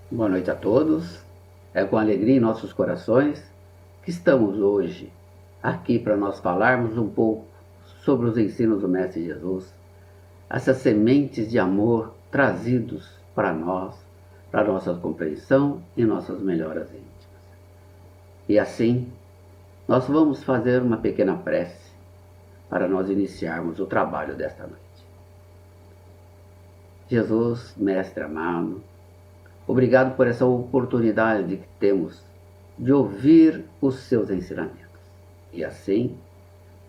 Boa noite a todos. É com alegria em nossos corações que estamos hoje aqui para nós falarmos um pouco sobre os ensinos do Mestre Jesus, essas sementes de amor trazidos para nós, para nossa compreensão e nossas melhoras íntimas. E assim, nós vamos fazer uma pequena prece para nós iniciarmos o trabalho desta noite. Jesus, Mestre amado, obrigado por essa oportunidade que temos de ouvir os seus ensinamentos e assim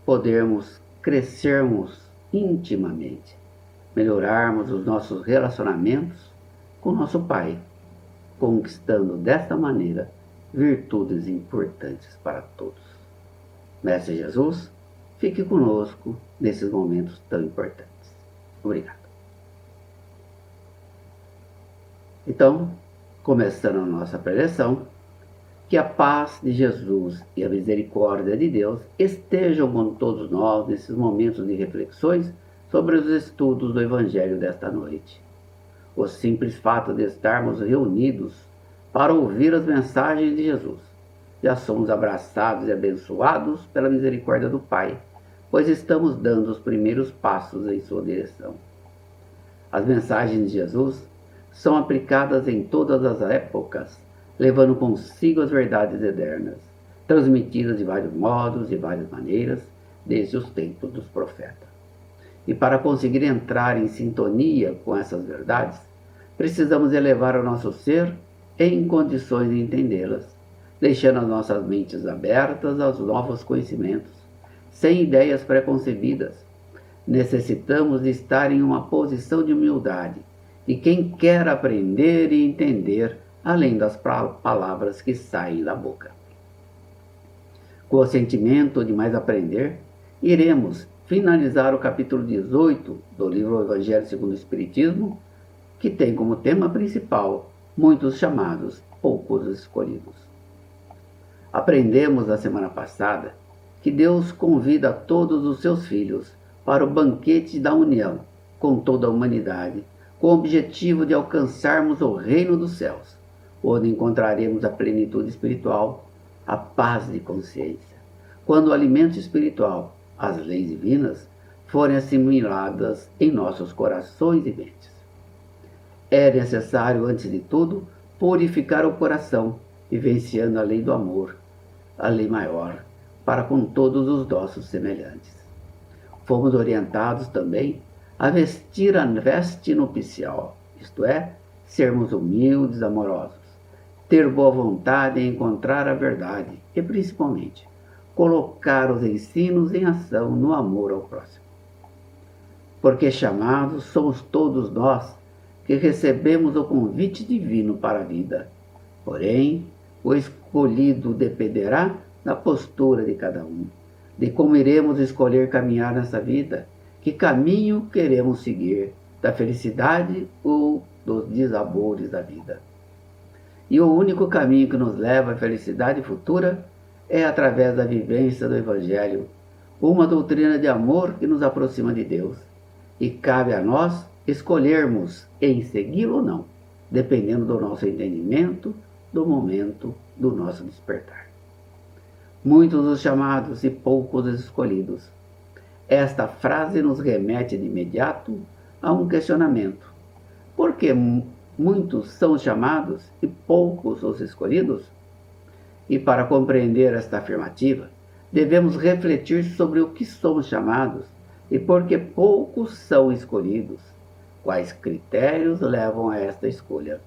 podermos crescermos intimamente, melhorarmos os nossos relacionamentos com nosso Pai, conquistando desta maneira virtudes importantes para todos. Mestre Jesus, fique conosco nesses momentos tão importantes. Obrigado. Então, começando a nossa preleção, que a paz de Jesus e a misericórdia de Deus estejam com todos nós nesses momentos de reflexões sobre os estudos do Evangelho desta noite. O simples fato de estarmos reunidos para ouvir as mensagens de Jesus, já somos abraçados e abençoados pela misericórdia do Pai, pois estamos dando os primeiros passos em sua direção. As mensagens de Jesus são aplicadas em todas as épocas, levando consigo as verdades eternas, transmitidas de vários modos e várias maneiras, desde os tempos dos profetas. E para conseguir entrar em sintonia com essas verdades, precisamos elevar o nosso ser em condições de entendê-las, deixando as nossas mentes abertas aos novos conhecimentos, sem ideias preconcebidas. Necessitamos de estar em uma posição de humildade, e quem quer aprender e entender, além das palavras que saem da boca. Com o sentimento de mais aprender, iremos finalizar o capítulo 18 do livro Evangelho segundo o Espiritismo, que tem como tema principal muitos chamados, poucos escolhidos. Aprendemos na semana passada que Deus convida todos os seus filhos para o banquete da união com toda a humanidade, com o objetivo de alcançarmos o reino dos céus, onde encontraremos a plenitude espiritual, a paz de consciência, quando o alimento espiritual, as leis divinas, forem assimiladas em nossos corações e mentes. É necessário, antes de tudo, purificar o coração, vivenciando a lei do amor, a lei maior, para com todos os nossos semelhantes. Fomos orientados também a vestir a veste nupcial, isto é, sermos humildes, amorosos, ter boa vontade em encontrar a verdade e, principalmente, colocar os ensinos em ação no amor ao próximo. Porque chamados somos todos nós que recebemos o convite divino para a vida. Porém, o escolhido dependerá da postura de cada um, de como iremos escolher caminhar nessa vida, que caminho queremos seguir, da felicidade ou dos desabores da vida. E o único caminho que nos leva à felicidade futura é através da vivência do Evangelho, uma doutrina de amor que nos aproxima de Deus. E cabe a nós escolhermos em segui-lo ou não, dependendo do nosso entendimento, do momento do nosso despertar. Muitos os chamados e poucos os escolhidos. Esta frase nos remete de imediato a um questionamento. Por que muitos são chamados e poucos os escolhidos? E para compreender esta afirmativa, devemos refletir sobre o que somos chamados e por que poucos são escolhidos. Quais critérios levam a esta escolha?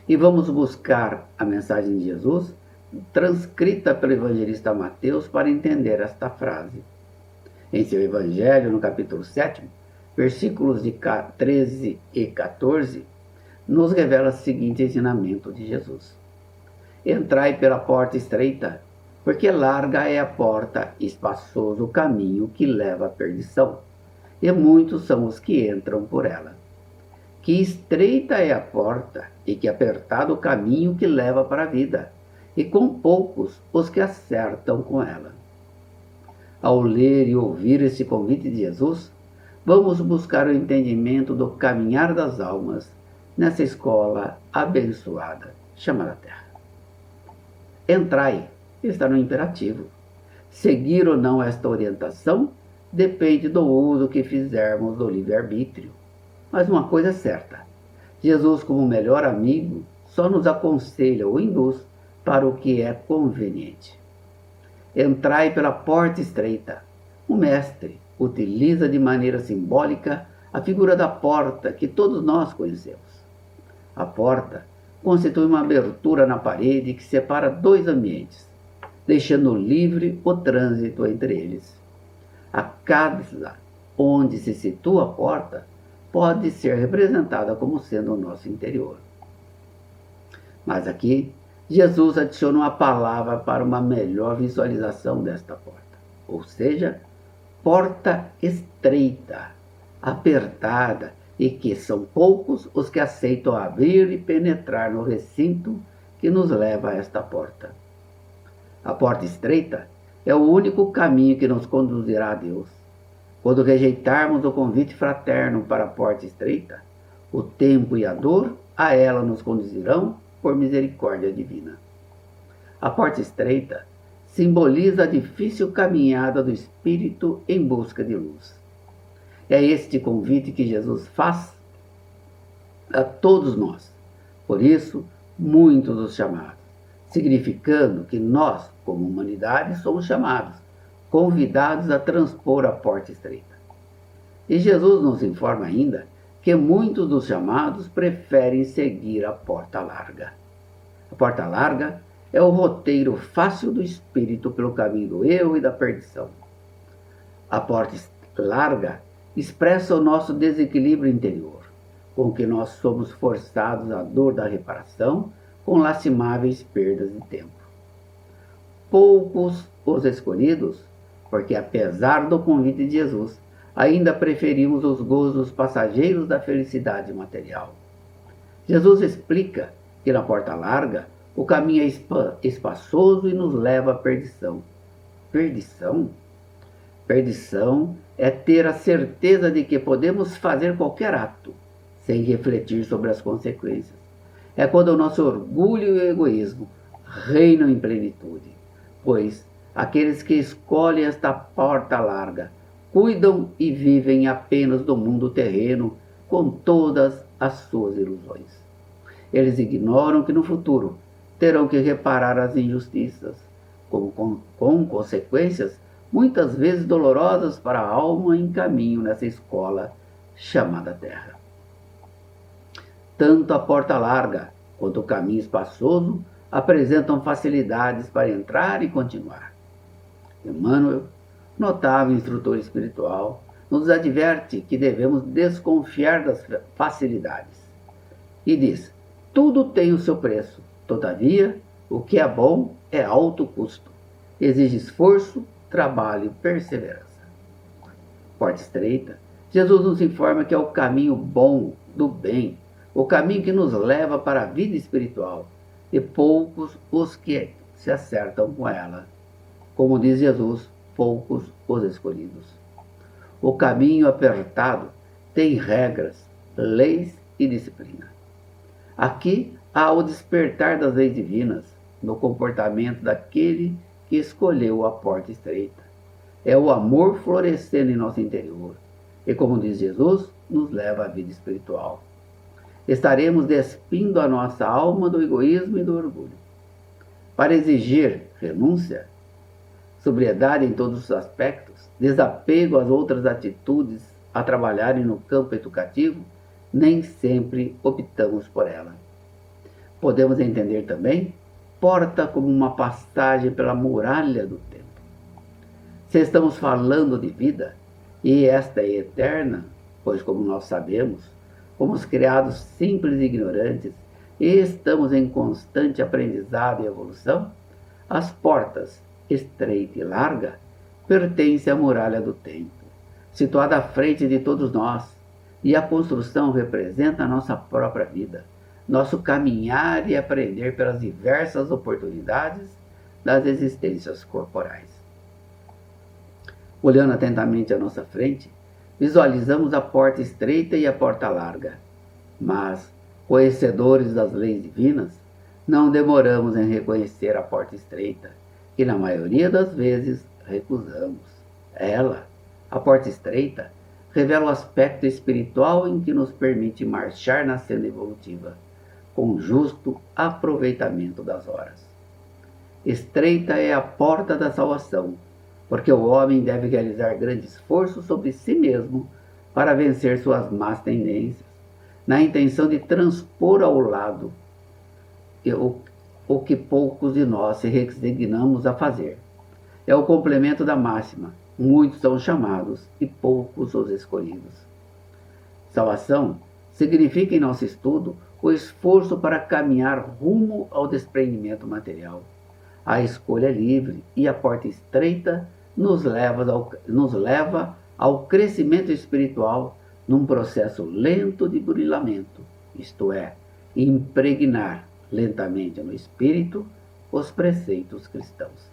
E vamos buscar a mensagem de Jesus, transcrita pelo evangelista Mateus, para entender esta frase. Em seu Evangelho, no capítulo 7, versículos de 13 e 14, nos revela o seguinte ensinamento de Jesus. Entrai pela porta estreita, porque larga é a porta, espaçoso o caminho que leva à perdição, e muitos são os que entram por ela. Que estreita é a porta, e que apertado o caminho que leva para a vida, e com poucos os que acertam com ela. Ao ler e ouvir esse convite de Jesus, vamos buscar o entendimento do caminhar das almas, nessa escola abençoada chamada Terra. Entrai está no imperativo. Seguir ou não esta orientação depende do uso que fizermos do livre-arbítrio. Mas uma coisa é certa: Jesus, como melhor amigo, só nos aconselha ou induz para o que é conveniente. Entrai pela porta estreita. O Mestre utiliza de maneira simbólica a figura da porta que todos nós conhecemos. A porta constitui uma abertura na parede que separa dois ambientes, deixando livre o trânsito entre eles. A casa onde se situa a porta pode ser representada como sendo o nosso interior. Mas aqui, Jesus adiciona uma palavra para uma melhor visualização desta porta, ou seja, porta estreita, apertada, e que são poucos os que aceitam abrir e penetrar no recinto que nos leva a esta porta. A porta estreita é o único caminho que nos conduzirá a Deus. Quando rejeitarmos o convite fraterno para a porta estreita, o tempo e a dor a ela nos conduzirão por misericórdia divina. A porta estreita simboliza a difícil caminhada do Espírito em busca de luz. É este convite que Jesus faz a todos nós. Por isso, muitos os chamados, significando que nós, como humanidade, somos chamados, convidados a transpor a porta estreita. E Jesus nos informa ainda que muitos dos chamados preferem seguir a porta larga. A porta larga é o roteiro fácil do espírito pelo caminho do erro e da perdição. A porta larga expressa o nosso desequilíbrio interior, com que nós somos forçados à dor da reparação, com lastimáveis perdas de tempo. Poucos os escolhidos, porque apesar do convite de Jesus, ainda preferimos os gozos passageiros da felicidade material. Jesus explica que na porta larga o caminho é espaçoso e nos leva à perdição. Perdição? Perdição é ter a certeza de que podemos fazer qualquer ato, sem refletir sobre as consequências. É quando o nosso orgulho e o egoísmo reinam em plenitude, pois aqueles que escolhem esta porta larga cuidam e vivem apenas do mundo terreno com todas as suas ilusões. Eles ignoram que no futuro terão que reparar as injustiças, com consequências muitas vezes dolorosas para a alma em caminho nessa escola chamada Terra. Tanto a porta larga quanto o caminho espaçoso apresentam facilidades para entrar e continuar. Emmanuel, notável instrutor espiritual, nos adverte que devemos desconfiar das facilidades. E diz: tudo tem o seu preço, todavia, o que é bom é alto custo, exige esforço, trabalho e perseverança. Porta estreita, Jesus nos informa que é o caminho bom do bem, o caminho que nos leva para a vida espiritual, e poucos os que se acertam com ela. Como diz Jesus, poucos os escolhidos. O caminho apertado tem regras, leis e disciplina. Aqui há o despertar das leis divinas no comportamento daquele que escolheu a porta estreita. É o amor florescendo em nosso interior e, como diz Jesus, nos leva à vida espiritual. Estaremos despindo a nossa alma do egoísmo e do orgulho. Para exigir renúncia, sobriedade em todos os aspectos, desapego às outras atitudes a trabalharem no campo educativo, nem sempre optamos por ela. Podemos entender também porta como uma passagem pela muralha do tempo. Se estamos falando de vida, e esta é eterna, pois, como nós sabemos, fomos criados simples e ignorantes e estamos em constante aprendizado e evolução, as portas, estreita e larga, pertencem à muralha do tempo, situada à frente de todos nós, e a construção representa a nossa própria vida, nosso caminhar e aprender pelas diversas oportunidades das existências corporais. Olhando atentamente à nossa frente, visualizamos a porta estreita e a porta larga, mas Conhecedores das leis divinas, não demoramos em reconhecer a porta estreita, que na maioria das vezes recusamos. Ela, a porta estreita, revela o aspecto espiritual em que nos permite marchar na senda evolutiva, com justo aproveitamento das horas. Estreita é a porta da salvação, porque o homem deve realizar grande esforço sobre si mesmo para vencer suas más tendências, na intenção de transpor ao lado o que poucos de nós se resignamos a fazer. É o complemento da máxima: muitos são chamados e poucos os escolhidos. Salvação significa, em nosso estudo, o esforço para caminhar rumo ao desprendimento material. A escolha é livre e a porta estreita nos leva ao crescimento espiritual num processo lento de burilamento, isto é, impregnar lentamente no espírito os preceitos cristãos.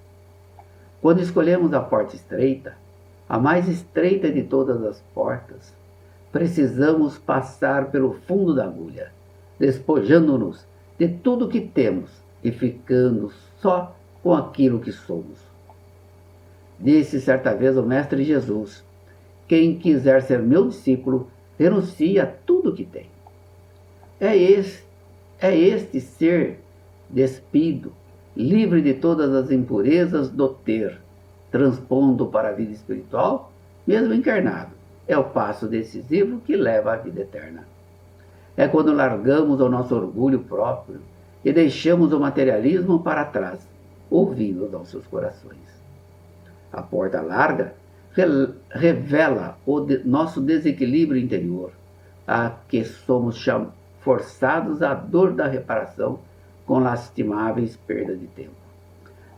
Quando escolhemos a porta estreita, a mais estreita de todas as portas, precisamos passar pelo fundo da agulha, despojando-nos de tudo que temos e ficando só com aquilo que somos. Disse certa vez o Mestre Jesus: quem quiser ser meu discípulo, renuncie a tudo que tem. É este ser despido, livre de todas as impurezas do ter, transpondo para a vida espiritual, mesmo encarnado. É o passo decisivo que leva à vida eterna. É quando largamos o nosso orgulho próprio e deixamos o materialismo para trás, ouvindo os nossos corações. A porta larga revela nosso desequilíbrio interior, a que somos forçados à dor da reparação com lastimáveis perdas de tempo.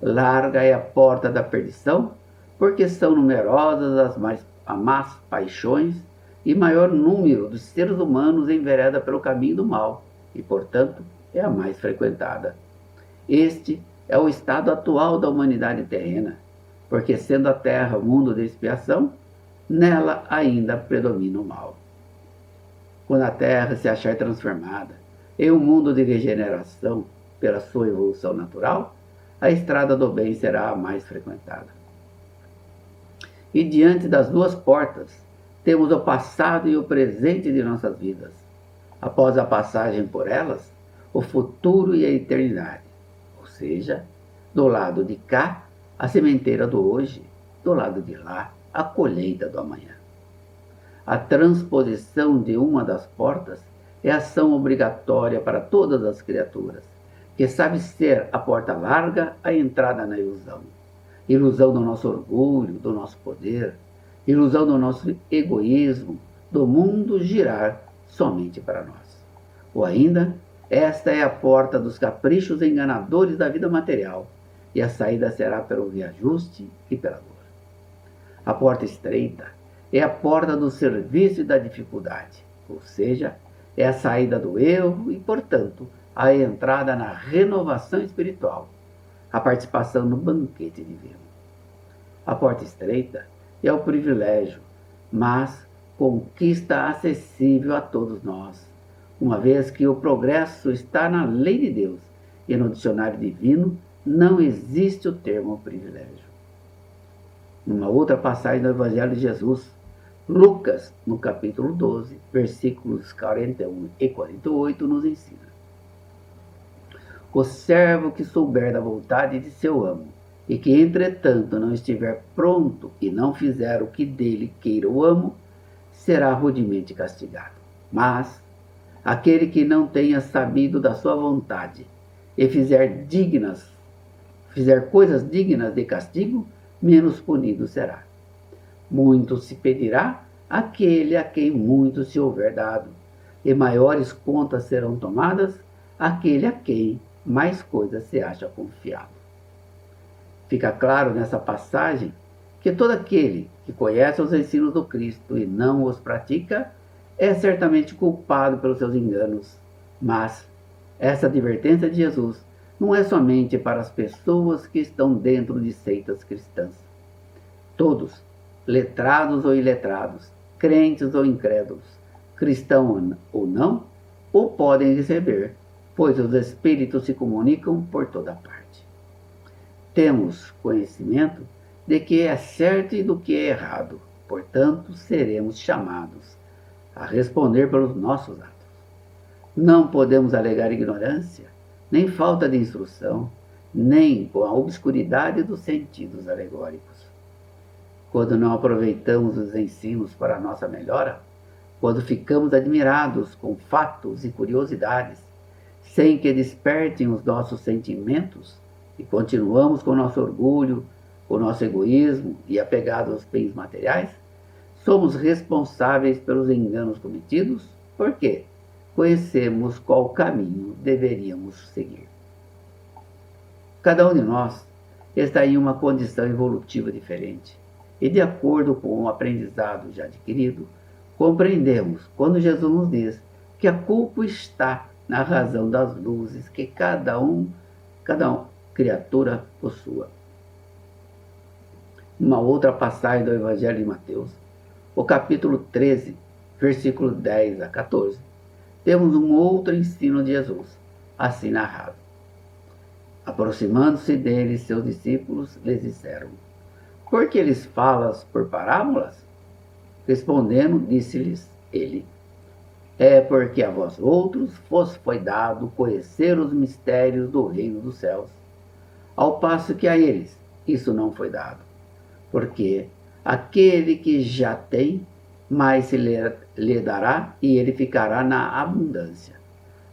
Larga é a porta da perdição, porque são numerosas as más paixões e maior número dos seres humanos envereda pelo caminho do mal e, portanto, é a mais frequentada. Este é o estado atual da humanidade terrena, porque, sendo a Terra mundo de expiação, nela ainda predomina o mal. Quando a Terra se achar transformada em um mundo de regeneração pela sua evolução natural, a estrada do bem será a mais frequentada. E diante das duas portas, temos o passado e o presente de nossas vidas. Após a passagem por elas, o futuro e a eternidade. Ou seja, do lado de cá, a sementeira do hoje, do lado de lá, a colheita do amanhã. A transposição de uma das portas é ação obrigatória para todas as criaturas, que sabe ser a porta larga a entrada na ilusão. Ilusão do nosso orgulho, do nosso poder, ilusão do nosso egoísmo, do mundo girar somente para nós. Ou ainda, esta é a porta dos caprichos enganadores da vida material, e a saída será pelo reajuste e pela dor. A porta estreita é a porta do serviço e da dificuldade, ou seja, é a saída do erro e, portanto, a entrada na renovação espiritual, a participação no banquete divino. A porta estreita é o privilégio, mas conquista acessível a todos nós, uma vez que o progresso está na lei de Deus e no dicionário divino não existe o termo privilégio. Numa outra passagem do Evangelho de Jesus, Lucas, no capítulo 12, versículos 41 e 48, nos ensina: o servo que souber da vontade de seu amo, e que, entretanto, não estiver pronto e não fizer o que dele queira o amo, será rudemente castigado. Mas aquele que não tenha sabido da sua vontade e fizer coisas dignas de castigo, menos punido será. Muito se pedirá àquele a quem muito se houver dado, e maiores contas serão tomadas àquele a quem mais coisas se acha confiado. Fica claro nessa passagem que todo aquele que conhece os ensinos do Cristo e não os pratica é certamente culpado pelos seus enganos. Mas essa advertência de Jesus não é somente para as pessoas que estão dentro de seitas cristãs. Todos, letrados ou iletrados, crentes ou incrédulos, cristão ou não, o podem receber, pois os espíritos se comunicam por toda parte. Temos conhecimento de que é certo e do que é errado, portanto, seremos chamados a responder pelos nossos atos. Não podemos alegar ignorância, nem falta de instrução, nem com a obscuridade dos sentidos alegóricos. Quando não aproveitamos os ensinos para a nossa melhora, quando ficamos admirados com fatos e curiosidades, sem que despertem os nossos sentimentos, e continuamos com nosso orgulho, com nosso egoísmo e apegados aos bens materiais, somos responsáveis pelos enganos cometidos, porque conhecemos qual caminho deveríamos seguir. Cada um de nós está em uma condição evolutiva diferente, e de acordo com o aprendizado já adquirido, compreendemos quando Jesus nos diz que a culpa está na razão das luzes que cada criatura possua. Uma outra passagem do Evangelho de Mateus, o capítulo 13, versículo 10 a 14, temos um outro ensino de Jesus, assim narrado. Aproximando-se dele, seus discípulos lhes disseram: por que lhes falas por parábolas? Respondendo, disse-lhes ele: é porque a vós outros vos foi dado conhecer os mistérios do reino dos céus, ao passo que a eles isso não foi dado. Porque aquele que já tem, mais se lhe dará, e ele ficará na abundância.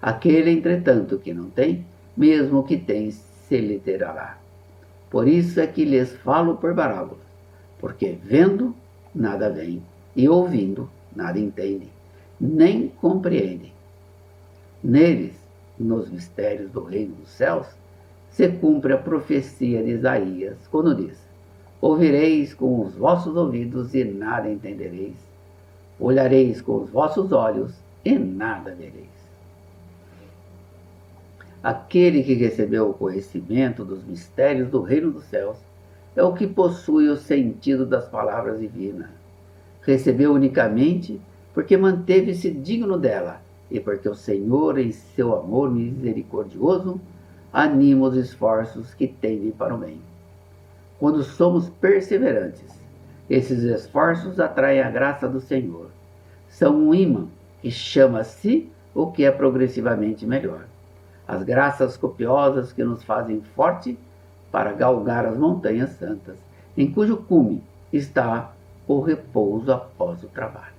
Aquele, entretanto, que não tem, mesmo o que tem, se lhe terá. Por isso é que lhes falo por parábolas, porque vendo, nada veem, e ouvindo, nada entendem, nem compreendem. Neles, nos mistérios do reino dos céus, se cumpre a profecia de Isaías, quando diz: ouvireis com os vossos ouvidos e nada entendereis, olhareis com os vossos olhos e nada vereis. Aquele que recebeu o conhecimento dos mistérios do reino dos céus é o que possui o sentido das palavras divinas. Recebeu unicamente porque manteve-se digno dela e porque o Senhor, em seu amor misericordioso, anima os esforços que tendem para o bem. Quando somos perseverantes, esses esforços atraem a graça do Senhor. São um imã que chama a si o que é progressivamente melhor. As graças copiosas que nos fazem forte para galgar as montanhas santas, em cujo cume está o repouso após o trabalho.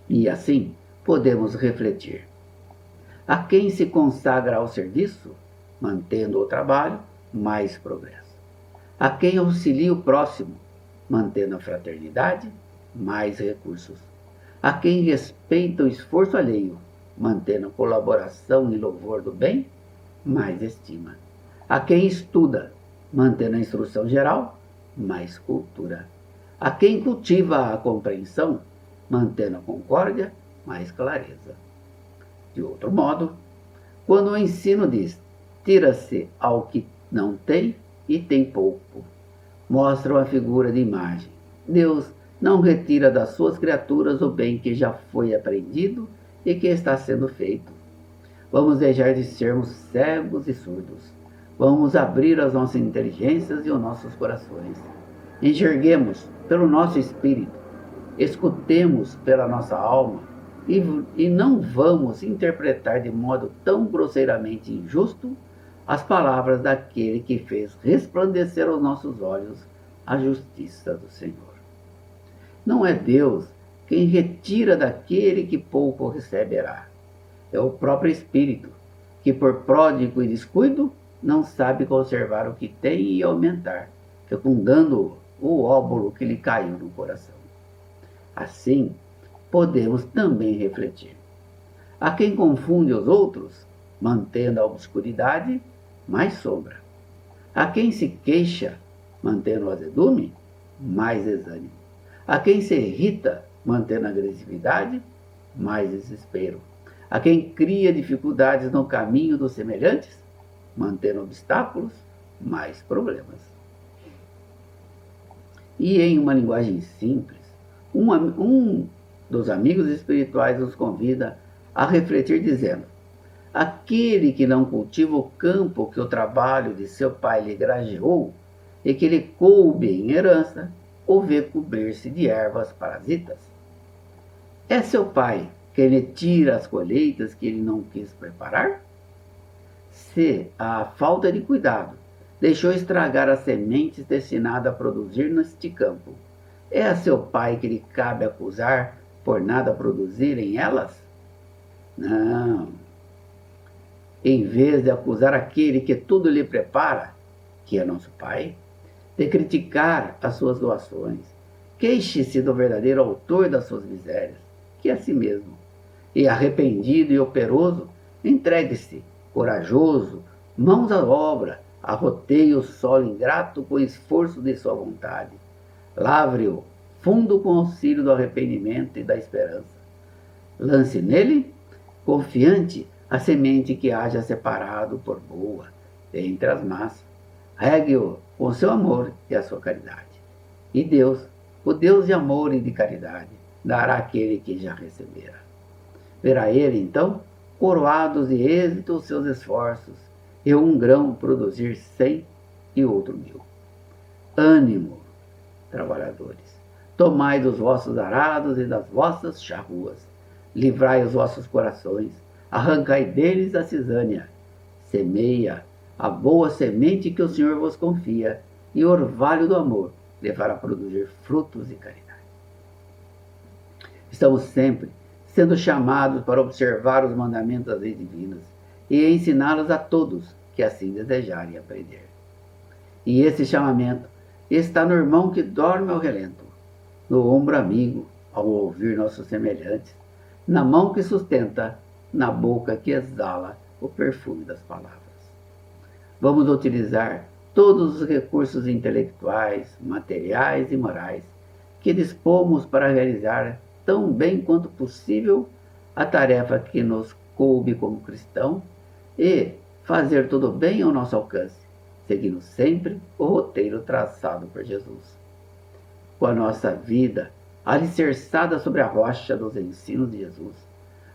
E assim podemos refletir. A quem se consagra ao serviço, mantendo o trabalho, mais progresso. A quem auxilia o próximo, mantendo a fraternidade, mais recursos. A quem respeita o esforço alheio, mantendo a colaboração e louvor do bem, mais estima. A quem estuda, mantendo a instrução geral, mais cultura. A quem cultiva a compreensão, mantendo a concórdia, mais clareza. De outro modo, quando o ensino diz: tira-se ao que não tem e tem pouco, mostra uma figura de imagem. Deus não retira das suas criaturas o bem que já foi aprendido e que está sendo feito. Vamos deixar de sermos cegos e surdos. Vamos abrir as nossas inteligências e os nossos corações. Enxerguemos pelo nosso espírito, escutemos pela nossa alma e não vamos interpretar de modo tão grosseiramente injusto as palavras daquele que fez resplandecer aos nossos olhos a justiça do Senhor. Não é Deus quem retira daquele que pouco receberá. É o próprio Espírito, que por pródigo e descuido não sabe conservar o que tem e aumentar, fecundando o óbolo que lhe caiu no coração. Assim, podemos também refletir. A quem confunde os outros, mantendo a obscuridade, mais sombra. A quem se queixa, mantendo o azedume, mais desânimo. A quem se irrita, mantendo a agressividade, mais desespero. A quem cria dificuldades no caminho dos semelhantes, mantendo obstáculos, mais problemas. E em uma linguagem simples, um dos amigos espirituais nos convida a refletir, dizendo: aquele que não cultiva o campo que o trabalho de seu pai lhe grajeou, e que lhe coube em herança, o vê cobrir-se de ervas parasitas. É seu pai quem lhe tira as colheitas que ele não quis preparar? Se a falta de cuidado deixou estragar as sementes destinadas a produzir neste campo, é a seu pai que lhe cabe acusar por nada produzir em elas? Não. Em vez de acusar aquele que tudo lhe prepara, que é nosso pai, de criticar as suas doações, queixe-se do verdadeiro autor das suas misérias, que é a si mesmo, e arrependido e operoso, entregue-se, corajoso, mãos à obra, arroteie o solo ingrato com o esforço de sua vontade. Lavre-o fundo com o auxílio do arrependimento e da esperança. Lance nele, confiante, a semente que haja separado por boa, dentre as más. Regue-o com seu amor e a sua caridade. E Deus, o Deus de amor e de caridade, dará àquele que já recebera. Verá ele, então, coroados de êxito os seus esforços, e um grão produzir 100 e outro 1000. Ânimo, trabalhadores! Tomai dos vossos arados e das vossas charruas, livrai os vossos corações, arrancai deles a cisânia, semeia a boa semente que o Senhor vos confia, e o orvalho do amor levará a produzir frutos de caridade. Estamos sempre sendo chamados para observar os mandamentos das leis divinas e ensiná-los a todos que assim desejarem aprender. E esse chamamento está no irmão que dorme ao relento, no ombro amigo ao ouvir nossos semelhantes, na mão que sustenta, na boca que exala o perfume das palavras. Vamos utilizar todos os recursos intelectuais, materiais e morais que dispomos para realizar tão bem quanto possível a tarefa que nos coube como cristão e fazer tudo bem ao nosso alcance, seguindo sempre o roteiro traçado por Jesus. Com a nossa vida alicerçada sobre a rocha dos ensinos de Jesus,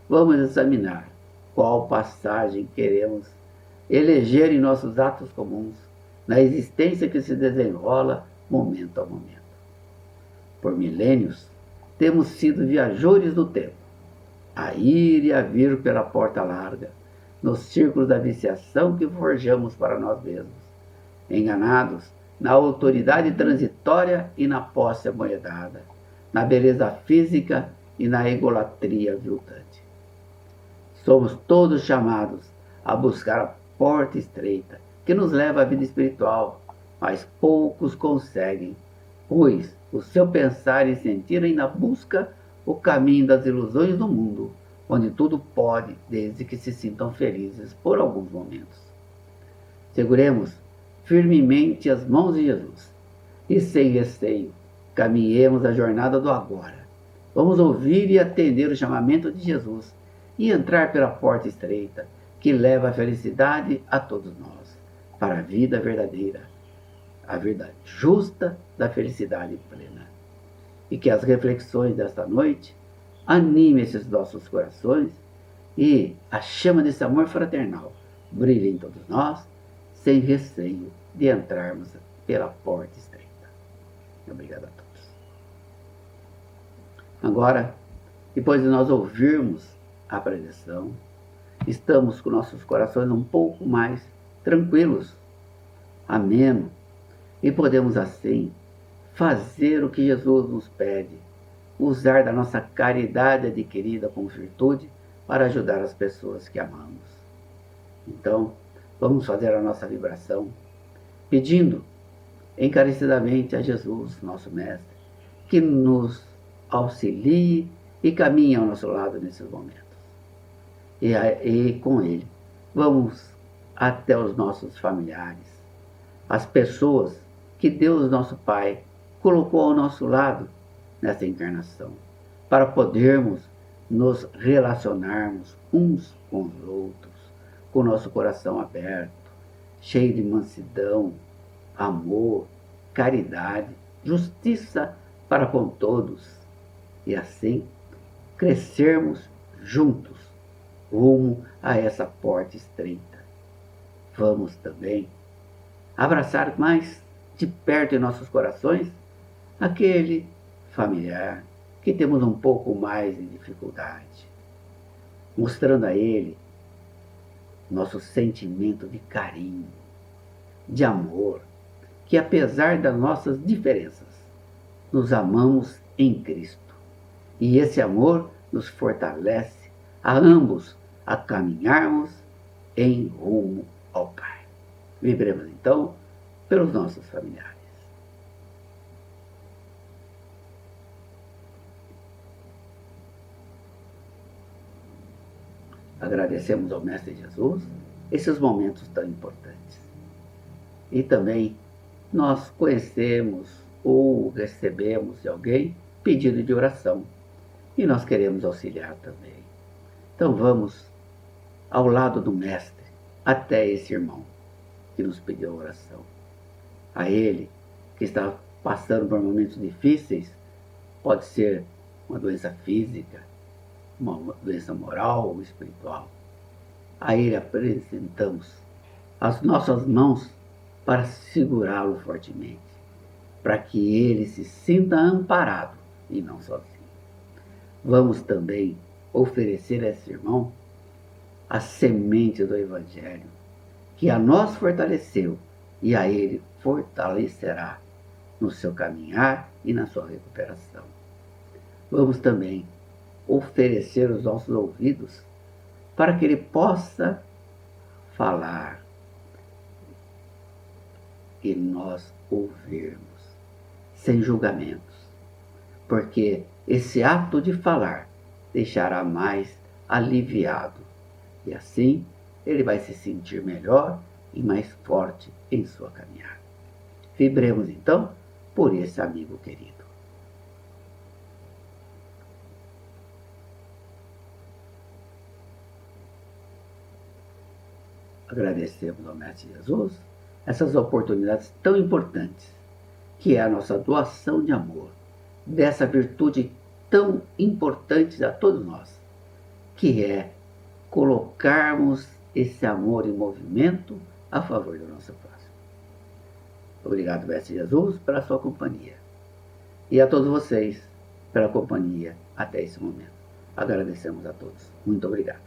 vamos examinar qual passagem queremos eleger em nossos atos comuns, na existência que se desenrola momento a momento. Por milênios, temos sido viajores do tempo, a ir e a vir pela porta larga, nos círculos da viciação que forjamos para nós mesmos, enganados na autoridade transitória e na posse amoedada, na beleza física e na egolatria aviltante. Somos todos chamados a buscar a porta estreita que nos leva à vida espiritual, mas poucos conseguem, pois o seu pensar e sentir ainda busca o caminho das ilusões do mundo, onde tudo pode, desde que se sintam felizes por alguns momentos. Seguremos firmemente as mãos de Jesus e, sem receio, caminhemos a jornada do agora. Vamos ouvir e atender o chamamento de Jesus e entrar pela porta estreita que leva a felicidade a todos nós, para a vida verdadeira, a verdade justa da felicidade plena. E que as reflexões desta noite animem esses nossos corações e a chama desse amor fraternal brilhe em todos nós, sem receio de entrarmos pela porta estreita. Obrigado a todos. Agora, depois de nós ouvirmos a preleção, estamos com nossos corações um pouco mais tranquilos, ameno, e podemos assim fazer o que Jesus nos pede, usar da nossa caridade adquirida com virtude para ajudar as pessoas que amamos. Então, vamos fazer a nossa vibração, pedindo encarecidamente a Jesus, nosso Mestre, que nos auxilie e caminhe ao nosso lado nesses momentos. E com Ele, vamos até os nossos familiares, as pessoas que Deus, nosso Pai, colocou ao nosso lado nessa encarnação, para podermos nos relacionarmos uns com os outros, com o nosso coração aberto, cheio de mansidão, amor, caridade, justiça para com todos, e assim crescermos juntos rumo a essa porta estreita. Vamos também abraçar mais de perto em nossos corações aquele familiar que temos um pouco mais de dificuldade, mostrando a ele nosso sentimento de carinho, de amor, que apesar das nossas diferenças, nos amamos em Cristo. E esse amor nos fortalece a ambos a caminharmos em rumo ao Pai. Vibremos então pelos nossos familiares. Agradecemos ao Mestre Jesus esses momentos tão importantes. E também nós conhecemos ou recebemos de alguém pedido de oração. E nós queremos auxiliar também. Então vamos ao lado do Mestre até esse irmão que nos pediu a oração. A ele que está passando por momentos difíceis, pode ser uma doença física, uma doença moral ou espiritual. A ele apresentamos as nossas mãos para segurá-lo fortemente, para que ele se sinta amparado e não sozinho. Vamos também oferecer a esse irmão a semente do Evangelho, que a nós fortaleceu e a ele fortalecerá no seu caminhar e na sua recuperação. Vamos também oferecer os nossos ouvidos para que ele possa falar e nós ouvirmos, sem julgamentos, porque esse ato de falar deixará mais aliviado e assim ele vai se sentir melhor e mais forte em sua caminhada. Vibremos então por esse amigo querido. Agradecemos ao Mestre Jesus essas oportunidades tão importantes, que é a nossa doação de amor, dessa virtude tão importante a todos nós, que é colocarmos esse amor em movimento a favor do nosso próximo. Obrigado, Mestre Jesus, pela sua companhia. E a todos vocês pela companhia até esse momento. Agradecemos a todos. Muito obrigado.